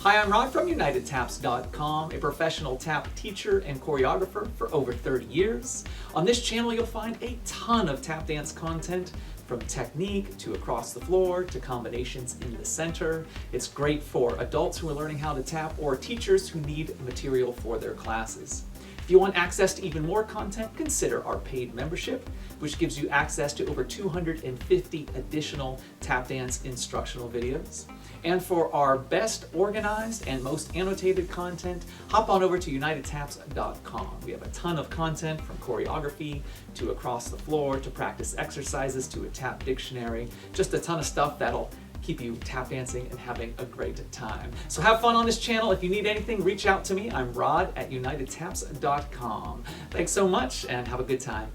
Hi, I'm Rod from UnitedTaps.com, a professional tap teacher and choreographer for over 30 years. On this channel, you'll find a ton of tap dance content, from technique to across the floor to combinations in the center. It's great for adults who are learning how to tap or teachers who need material for their classes. If you want access to even more content, consider our paid membership, which gives you access to over 250 additional tap dance instructional videos. And for our best organized and most annotated content, hop on over to UnitedTaps.com. We have a ton of content, from choreography to across the floor to practice exercises to a tap dictionary. Just a ton of stuff that'll keep you tap dancing and having a great time. So have fun on this channel. If you need anything, reach out to me. I'm Rod at UnitedTaps.com. Thanks so much and have a good time.